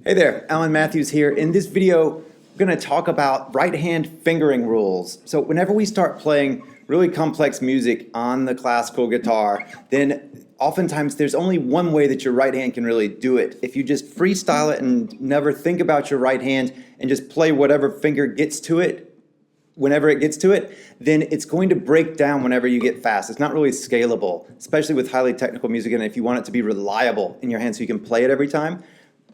Hey there, Alan Mathews here. In this video, we're going to talk about right hand fingering rules. So whenever we start playing really complex music on the classical guitar, then oftentimes there's only one way that your right hand can really do it. If you just freestyle it and never think about your right hand and just play whatever finger gets to it, whenever it gets to it, then it's going to break down whenever you get fast. It's not really scalable, especially with highly technical music, and if you want it to be reliable in your hand so you can play it every time.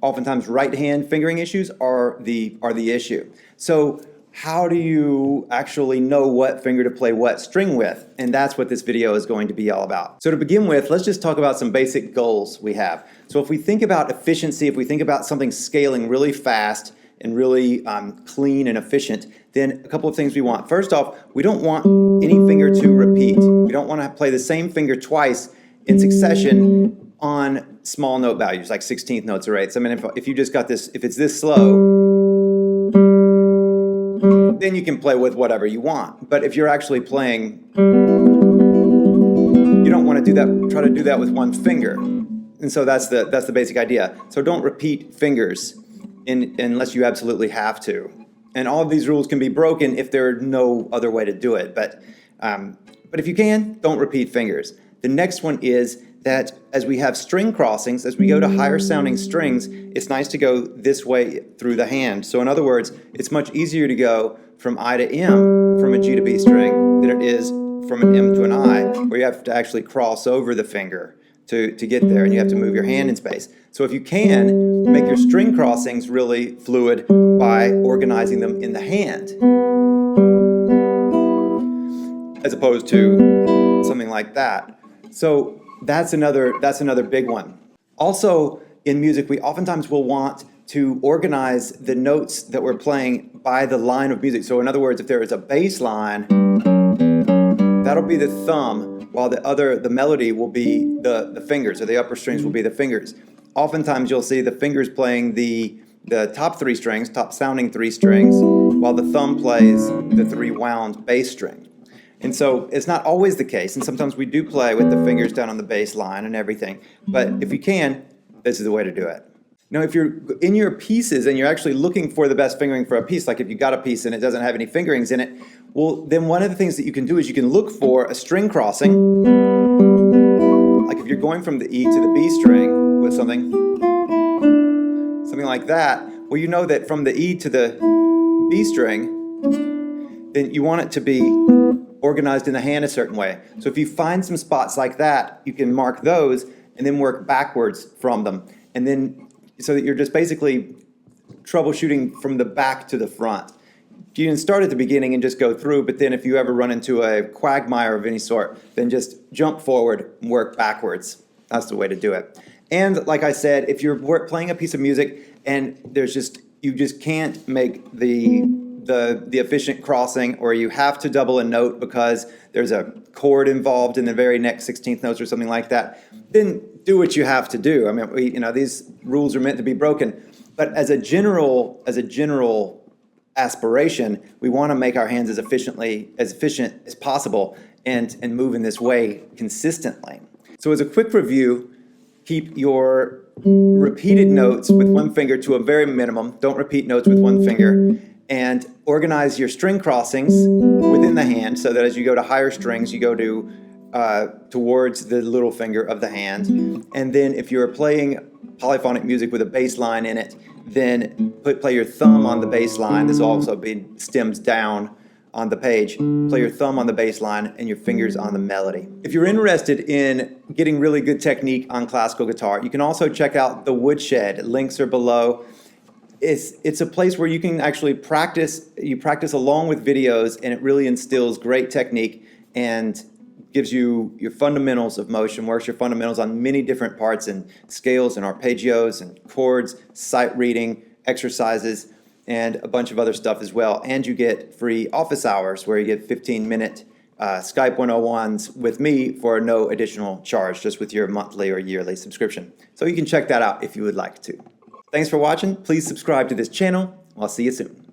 Oftentimes right hand fingering issues are the issue. So how do you actually know what finger to play what string with? And that's what this video is going to be all about. So to begin with, let's just talk about some basic goals we have. So if we think about efficiency, if we think about something scaling really fast and really clean and efficient, then a couple of things we want. First off, we don't want any finger to repeat. We don't want to play the same finger twice in succession on small note values like 16th notes or 8ths. I mean, if you just got this, if it's this slow, then you can play with whatever you want. But if you're actually playing, you don't want to do that, try to do that with one finger. And so that's the basic idea. So don't repeat fingers unless you absolutely have to. And all of these rules can be broken if there's no other way to do it. But if you can, don't repeat fingers. The next one is that as we have string crossings, as we go to higher sounding strings, it's nice to go this way through the hand. So in other words, it's much easier to go from I to M from a G to B string than it is from an M to an I, where you have to actually cross over the finger to get there, and you have to move your hand in space. So if you can, make your string crossings really fluid by organizing them in the hand, as opposed to something like that. So that's another big one. Also, in music, we oftentimes will want to organize the notes that we're playing by the line of music. So in other words, if there is a bass line, that'll be the thumb, while the melody will be the fingers, or the upper strings will be the fingers. Oftentimes you'll see the fingers playing the top three strings, top sounding three strings, while the thumb plays the three wound bass string. And so it's not always the case, and sometimes we do play with the fingers down on the bass line and everything, but if you can, this is the way to do it. Now, if you're in your pieces and you're actually looking for the best fingering for a piece, like if you got a piece and it doesn't have any fingerings in it, well, then one of the things that you can do is you can look for a string crossing. Like if you're going from the E to the B string with something like that, well, you know that from the E to the B string, then you want it to be organized in the hand a certain way. So if you find some spots like that, you can mark those and then work backwards from them. And then so that you're just basically troubleshooting from the back to the front. You can start at the beginning and just go through, but then if you ever run into a quagmire of any sort, then just jump forward and work backwards. That's the way to do it. And like I said, if you're playing a piece of music and you just can't make the efficient crossing, or you have to double a note because there's a chord involved in the very next 16th notes or something like that, then do what you have to do. I mean, these rules are meant to be broken, but as a general aspiration, we want to make our hands as efficient as possible and move in this way consistently. So as a quick review, keep your repeated notes with one finger to a very minimum. Don't repeat notes with one finger. And organize your string crossings within the hand so that as you go to higher strings, you go to towards the little finger of the hand. And then if you're playing polyphonic music with a bass line in it, then play your thumb on the bass line. This will also be stems down on the page. Play your thumb on the bass line and your fingers on the melody. If you're interested in getting really good technique on classical guitar, you can also check out the Woodshed. Links are below. It's a place where you can actually practice. You practice along with videos, and it really instills great technique and gives you your fundamentals of motion, works your fundamentals on many different parts and scales and arpeggios and chords, sight reading, exercises, and a bunch of other stuff as well. And you get free office hours where you get 15-minute Skype 101s with me for no additional charge, just with your monthly or yearly subscription. So you can check that out if you would like to. Thanks for watching. Please subscribe to this channel. I'll see you soon.